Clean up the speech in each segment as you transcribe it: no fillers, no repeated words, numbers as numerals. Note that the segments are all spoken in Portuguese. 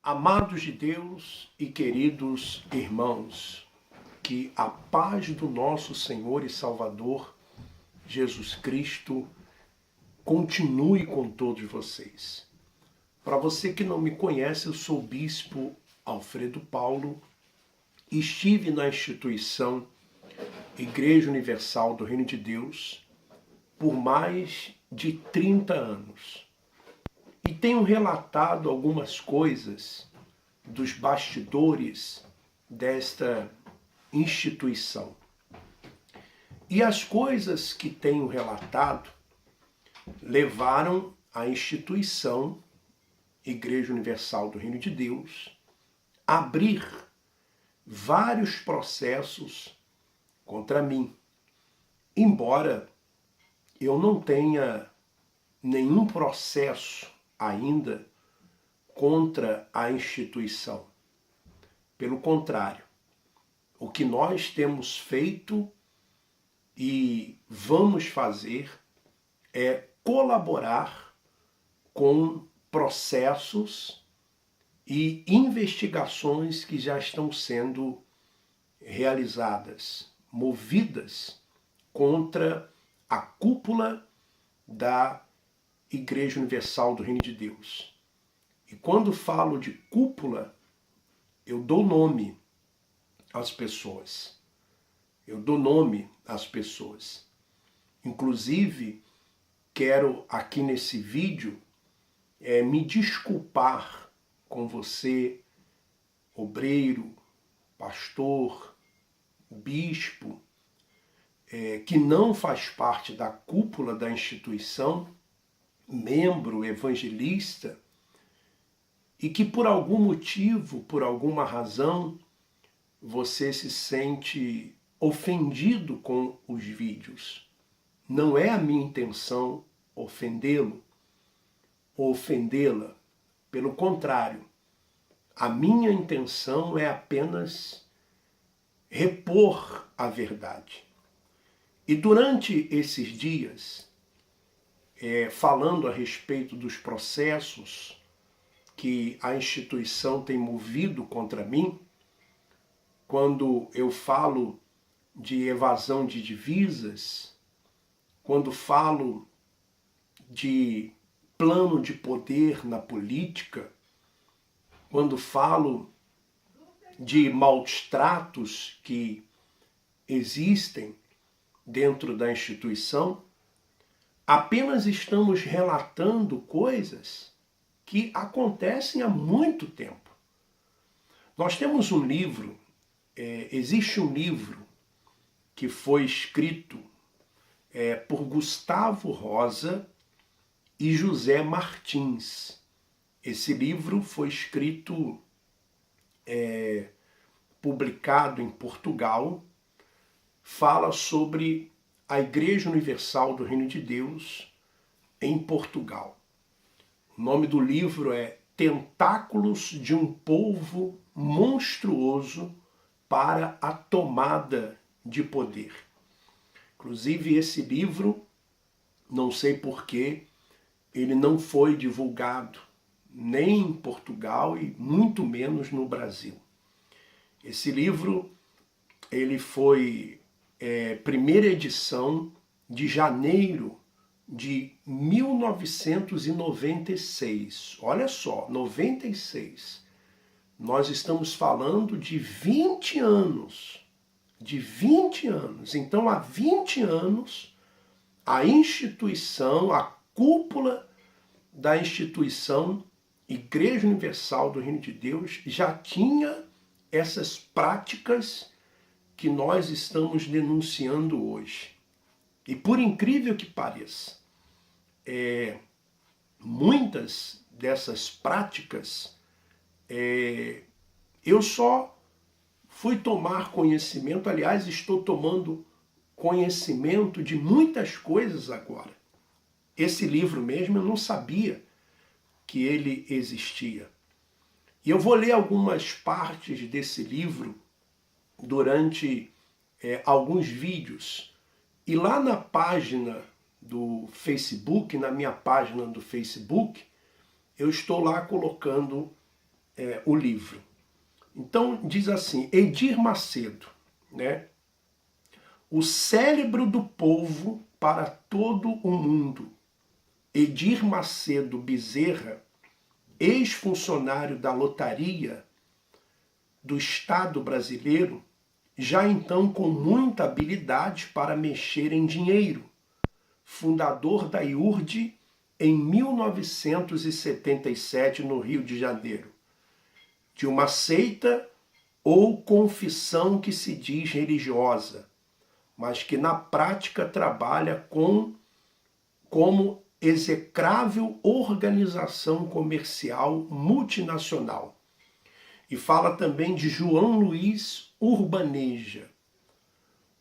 Amados de Deus e queridos irmãos, que a paz do nosso Senhor e Salvador, Jesus Cristo, continue com todos vocês. Para você que não me conhece, eu sou o Bispo Alfredo Paulo, estive na instituição Igreja Universal do Reino de Deus por mais de 30 anos. E tenho relatado algumas coisas dos bastidores desta instituição. E as coisas que tenho relatado levaram a instituição Igreja Universal do Reino de Deus a abrir vários processos contra mim. Embora eu não tenha nenhum processo ainda contra a instituição. Pelo contrário, o que nós temos feito e vamos fazer é colaborar com processos e investigações que já estão sendo realizadas, movidas contra a cúpula da Igreja Universal do Reino de Deus. E quando falo de cúpula, eu dou nome às pessoas. Eu dou nome às pessoas. Inclusive, quero aqui nesse vídeo me desculpar com você, obreiro, pastor, bispo, que não faz parte da cúpula da instituição, membro, evangelista, e que por algum motivo, por alguma razão, você se sente ofendido com os vídeos. Não é a minha intenção ofendê-lo ou ofendê-la. Pelo contrário, a minha intenção é apenas repor a verdade. E durante esses dias, falando a respeito dos processos que a instituição tem movido contra mim, quando eu falo de evasão de divisas, quando falo de plano de poder na política, quando falo de maus tratos que existem dentro da instituição, apenas estamos relatando coisas que acontecem há muito tempo. Nós temos um livro, existe um livro que foi escrito por Gustavo Rosa e José Martins. Esse livro foi escrito, publicado em Portugal, fala sobre a Igreja Universal do Reino de Deus em Portugal. O nome do livro é Tentáculos de um Povo Monstruoso para a Tomada de Poder. Inclusive, esse livro, não sei porquê, ele não foi divulgado nem em Portugal e muito menos no Brasil. Esse livro, ele foi primeira edição de janeiro de 1996. Olha só, 96. Nós estamos falando de 20 anos. De 20 anos. Então, há 20 anos, a instituição, a cúpula da instituição Igreja Universal do Reino de Deus já tinha essas práticas que nós estamos denunciando hoje. E por incrível que pareça, muitas dessas práticas eu só fui tomar conhecimento, aliás, estou tomando conhecimento de muitas coisas agora. Esse livro mesmo eu não sabia que ele existia. E eu vou ler algumas partes desse livro durante alguns vídeos. E lá na página do Facebook, na minha página do Facebook, eu estou lá colocando o livro. Então diz assim, Edir Macedo, né? O cérebro do povo para todo o mundo. Edir Macedo Bezerra, ex-funcionário da lotaria do Estado brasileiro, já então com muita habilidade para mexer em dinheiro, fundador da IURD em 1977 no Rio de Janeiro, de uma seita ou confissão que se diz religiosa, mas que na prática trabalha como execrável organização comercial multinacional. E fala também de João Luiz Urbaneja.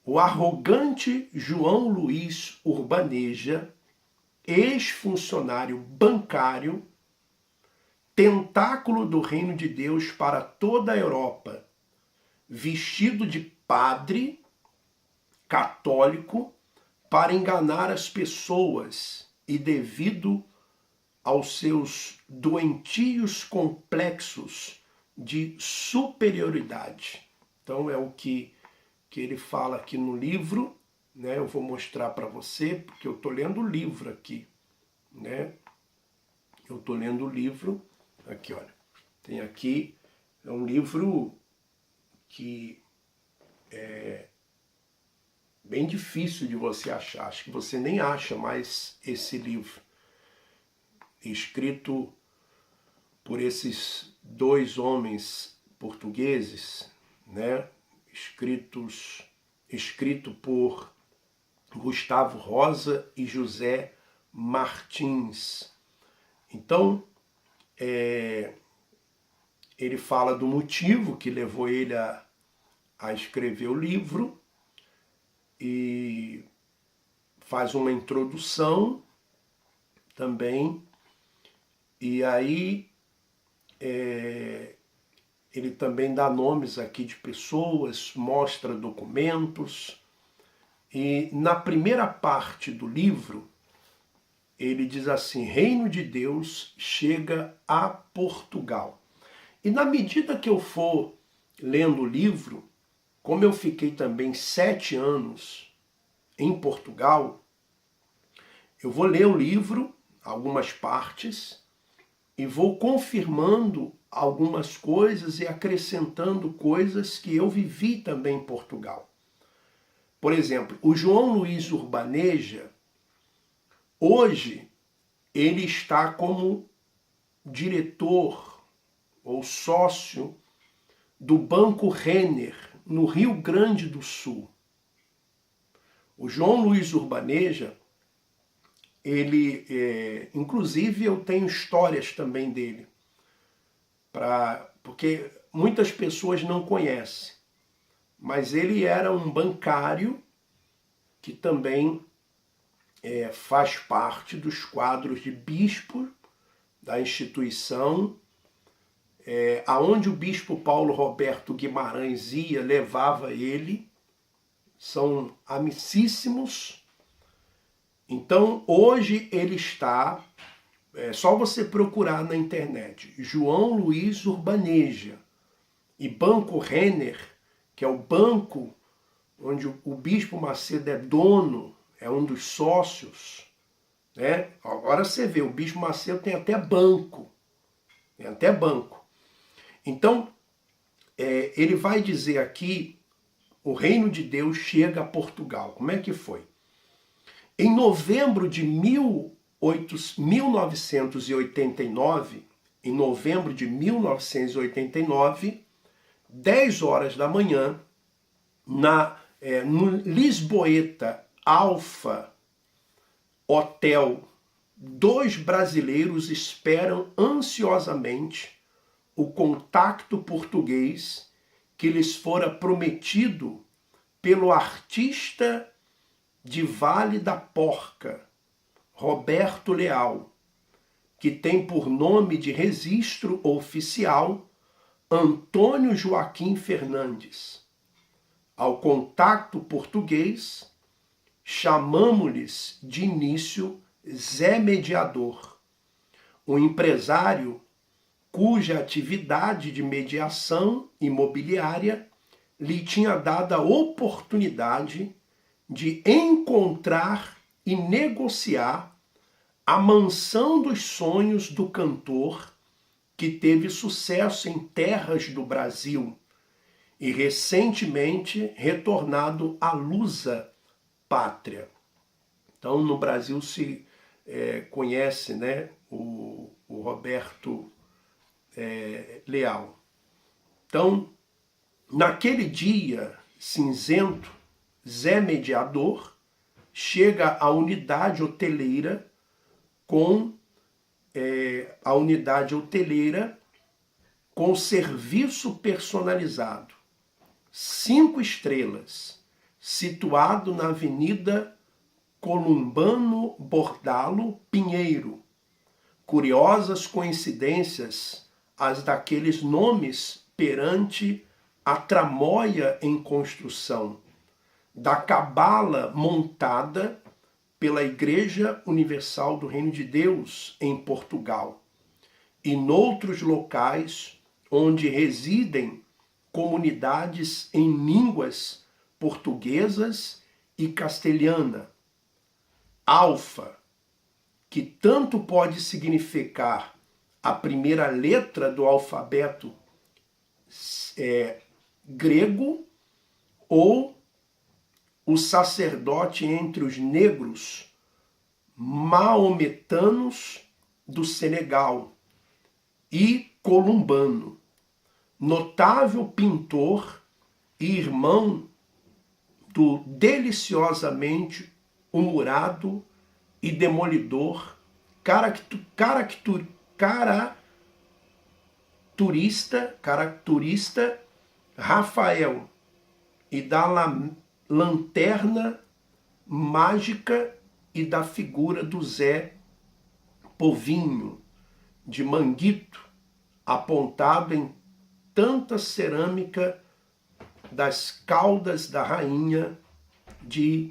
O arrogante João Luiz Urbaneja, ex-funcionário bancário, tentáculo do reino de Deus para toda a Europa, vestido de padre católico para enganar as pessoas e devido aos seus doentios complexos de superioridade. Então é o que ele fala aqui no livro, né? Eu vou mostrar para você, porque eu estou lendo o livro aqui, né? Eu estou lendo o livro, aqui olha, tem aqui, é um livro que é bem difícil de você achar, acho que você nem acha mais esse livro, escrito por esses dois homens portugueses, né? Escrito por Gustavo Rosa e José Martins. Então, ele fala do motivo que levou ele a escrever o livro e faz uma introdução também, e aí ele também dá nomes aqui de pessoas, mostra documentos, e na primeira parte do livro ele diz assim, Reino de Deus chega a Portugal. E na medida que eu for lendo o livro, como eu fiquei também 7 anos em Portugal, eu vou ler o livro, algumas partes, e vou confirmando algumas coisas e acrescentando coisas que eu vivi também em Portugal. Por exemplo, o João Luiz Urbaneja, hoje, ele está como diretor ou sócio do Banco Renner, no Rio Grande do Sul. O João Luiz Urbaneja, ele, inclusive eu tenho histórias também dele, porque muitas pessoas não conhecem, mas ele era um bancário que também faz parte dos quadros de bispo da instituição, aonde o bispo Paulo Roberto Guimarães ia, levava ele, são amicíssimos. Então, hoje ele está, é só você procurar na internet, João Luiz Urbaneja e Banco Renner, que é o banco onde o Bispo Macedo é dono, é um dos sócios, né? Agora você vê, o Bispo Macedo tem até banco, Então, ele vai dizer aqui, o reino de Deus chega a Portugal. Como é que foi? Em novembro de 1989, 10 horas da manhã, no Lisboeta Alfa Hotel, 2 brasileiros esperam ansiosamente o contacto português que lhes fora prometido pelo artista de Vale da Porca, Roberto Leal, que tem por nome de registro oficial Antônio Joaquim Fernandes. Ao contacto português, chamamo-lhes de início Zé Mediador, um empresário cuja atividade de mediação imobiliária lhe tinha dado a oportunidade de encontrar e negociar a mansão dos sonhos do cantor que teve sucesso em terras do Brasil e recentemente retornado à lusa pátria. Então, no Brasil se conhece, né, o Roberto Leal. Então, naquele dia cinzento, Zé Mediador chega à unidade hoteleira com serviço personalizado, 5 estrelas, situado na Avenida Columbano Bordalo Pinheiro. Curiosas coincidências as daqueles nomes perante a tramóia em construção, da cabala montada pela Igreja Universal do Reino de Deus em Portugal e noutros locais onde residem comunidades em línguas portuguesas e castelhana. Alfa, que tanto pode significar a primeira letra do alfabeto grego ou o sacerdote entre os negros maometanos do Senegal, e Columbano, notável pintor e irmão do deliciosamente humorado e demolidor caracturista Rafael, e da lanterna mágica e da figura do Zé Povinho de Manguito, apontado em tanta cerâmica das caudas da rainha de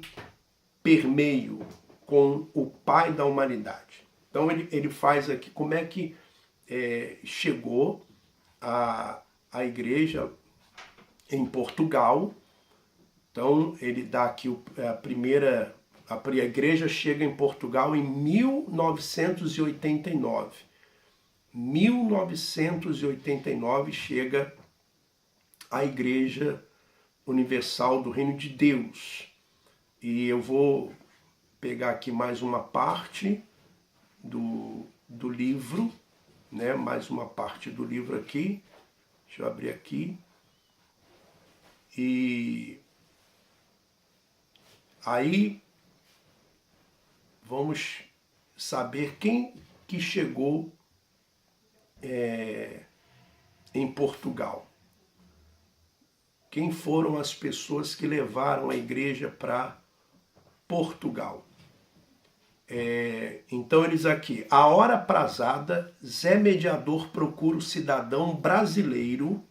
Permeio, com o pai da humanidade. Então ele faz aqui como é que chegou a igreja em Portugal. Então ele dá aqui a igreja chega em Portugal em 1989. 1989 chega a Igreja Universal do Reino de Deus. E eu vou pegar aqui mais uma parte do livro, né? Mais uma parte do livro aqui. Deixa eu abrir aqui. E aí vamos saber quem que chegou em Portugal. Quem foram as pessoas que levaram a igreja para Portugal? Então eles aqui, a hora aprazada, Zé Mediador procura o cidadão brasileiro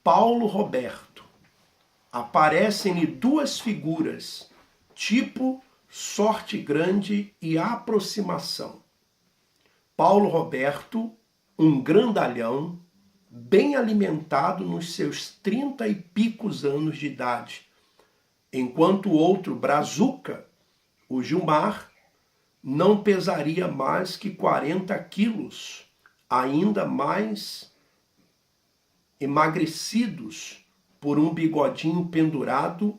Paulo Roberto. Aparecem-lhe 2 figuras, tipo sorte grande e aproximação. Paulo Roberto, um grandalhão, bem alimentado nos seus 30 e picos anos de idade, enquanto o outro brazuca, o Gilmar, não pesaria mais que 40 quilos, ainda mais emagrecidos por um bigodinho pendurado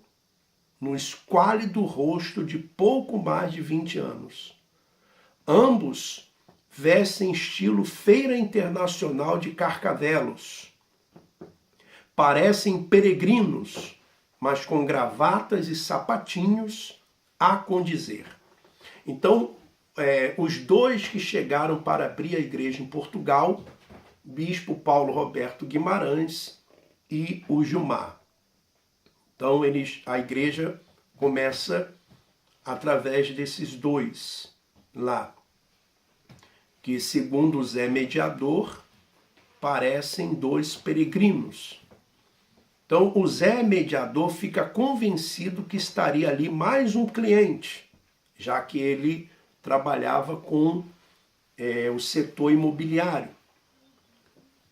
no esquálido rosto de pouco mais de 20 anos. Ambos vestem estilo Feira Internacional de Carcavelos. Parecem peregrinos, mas com gravatas e sapatinhos a condizer. Então, os 2 que chegaram para abrir a igreja em Portugal, Bispo Paulo Roberto Guimarães e o Gilmar. Então, a igreja começa através desses 2 lá, que, segundo Zé Mediador, parecem 2 peregrinos. Então, o Zé Mediador fica convencido que estaria ali mais um cliente, já que ele trabalhava com o setor imobiliário.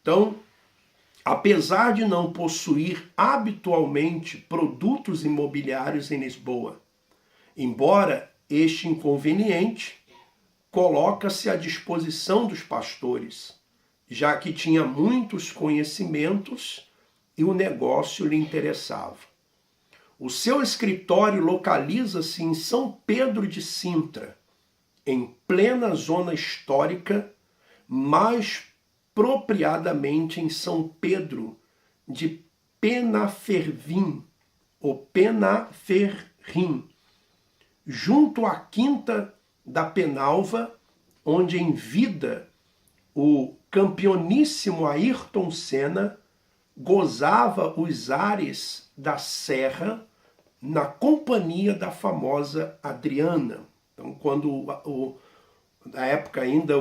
Então, apesar de não possuir habitualmente produtos imobiliários em Lisboa, embora este inconveniente coloca-se à disposição dos pastores, já que tinha muitos conhecimentos e o negócio lhe interessava. O seu escritório localiza-se em São Pedro de Sintra, em plena zona histórica, mais propriadamente em São Pedro de Penafervim, ou Penaferrim, junto à Quinta da Penalva, onde em vida o campeoníssimo Ayrton Senna gozava os ares da Serra na companhia da famosa Adriana. Então, quando na época ainda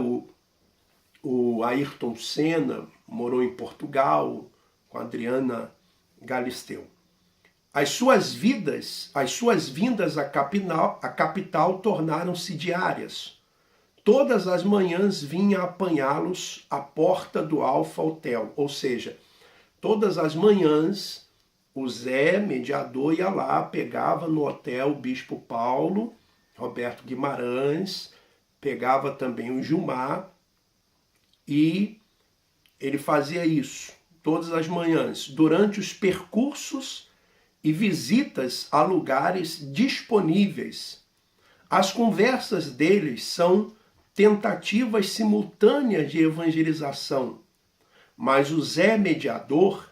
o Ayrton Senna morou em Portugal com a Adriana Galisteu. As suas vindas à capital tornaram-se diárias. Todas as manhãs vinha apanhá-los à porta do Alfa Hotel, ou seja, todas as manhãs o Zé, mediador, ia lá, pegava no hotel o Bispo Paulo, Roberto Guimarães, pegava também o Gilmar, e ele fazia isso todas as manhãs, durante os percursos e visitas a lugares disponíveis. As conversas deles são tentativas simultâneas de evangelização, mas o Zé Mediador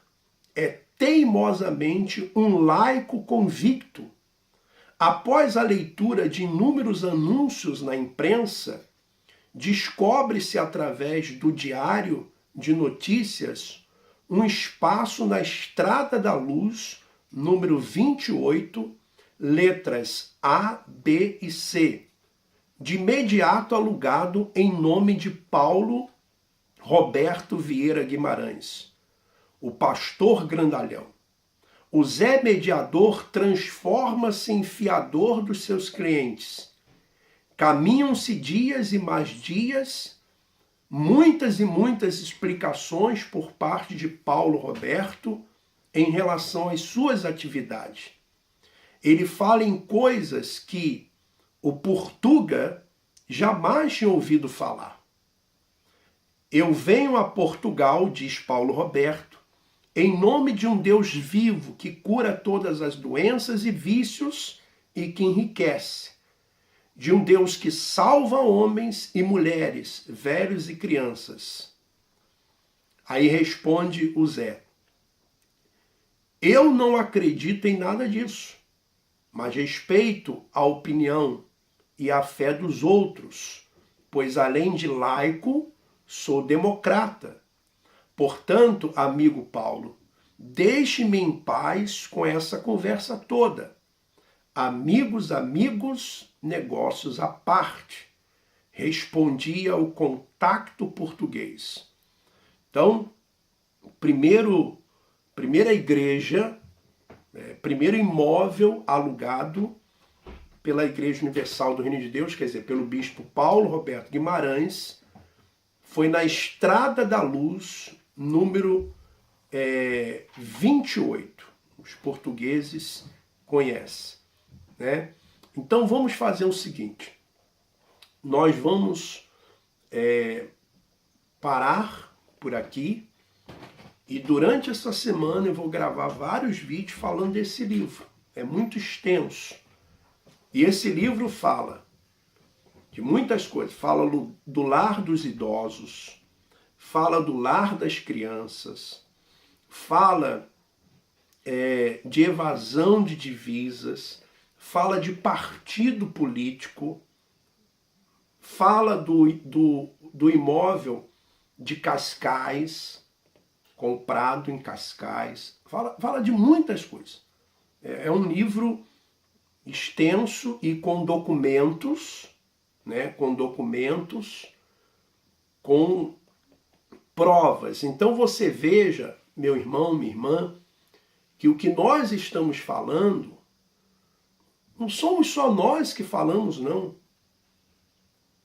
é teimosamente um laico convicto. Após a leitura de inúmeros anúncios na imprensa, descobre-se através do Diário de Notícias um espaço na Estrada da Luz, número 28, letras A, B e C, de imediato alugado em nome de Paulo Roberto Vieira Guimarães, o pastor grandalhão. O Zé Mediador transforma-se em fiador dos seus clientes. Caminham-se dias e mais dias, muitas e muitas explicações por parte de Paulo Roberto em relação às suas atividades. Ele fala em coisas que o Portuga jamais tinha ouvido falar. Eu venho a Portugal, diz Paulo Roberto, em nome de um Deus vivo que cura todas as doenças e vícios e que enriquece. De um Deus que salva homens e mulheres, velhos e crianças. Aí responde o Zé: eu não acredito em nada disso, mas respeito a opinião e a fé dos outros, pois além de laico, sou democrata. Portanto, amigo Paulo, deixe-me em paz com essa conversa toda. Amigos, negócios à parte, respondia o contacto português. Então, primeira igreja, primeiro imóvel alugado pela Igreja Universal do Reino de Deus, quer dizer, pelo bispo Paulo Roberto Guimarães, foi na Estrada da Luz, número 28. Os portugueses conhecem, né? Então vamos fazer o seguinte, nós vamos parar por aqui e durante essa semana eu vou gravar vários vídeos falando desse livro. É muito extenso. E esse livro fala de muitas coisas. Fala do lar dos idosos, fala do lar das crianças, fala de evasão de divisas, fala de partido político, fala do imóvel de Cascais, comprado em Cascais, fala de muitas coisas. É um livro extenso e com documentos, né, com provas. Então você veja, meu irmão, minha irmã, que o que nós estamos falando, não somos só nós que falamos, não.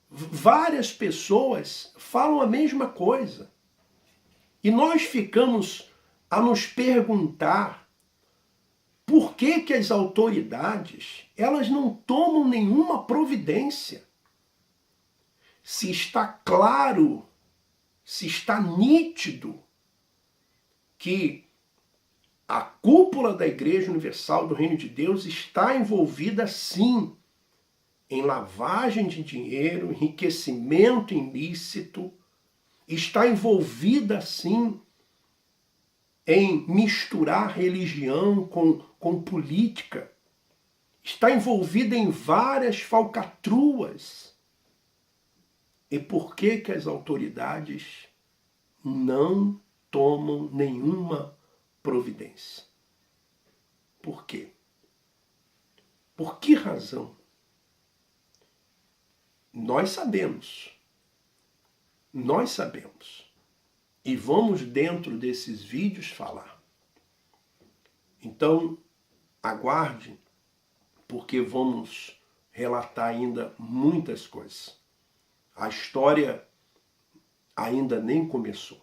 Várias pessoas falam a mesma coisa. E nós ficamos a nos perguntar por que as autoridades elas não tomam nenhuma providência. Se está claro, se está nítido que a cúpula da Igreja Universal do Reino de Deus está envolvida, sim, em lavagem de dinheiro, enriquecimento ilícito, está envolvida, sim, em misturar religião com política, está envolvida em várias falcatruas. E por que as autoridades não tomam nenhuma providência? Por quê? Por que razão? Nós sabemos. Nós sabemos. E vamos dentro desses vídeos falar. Então, aguarde, porque vamos relatar ainda muitas coisas. A história ainda nem começou.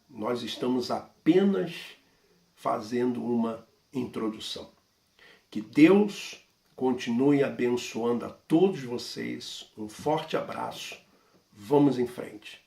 Nós estamos apenas fazendo uma introdução. Que Deus continue abençoando a todos vocês. Um forte abraço. Vamos em frente.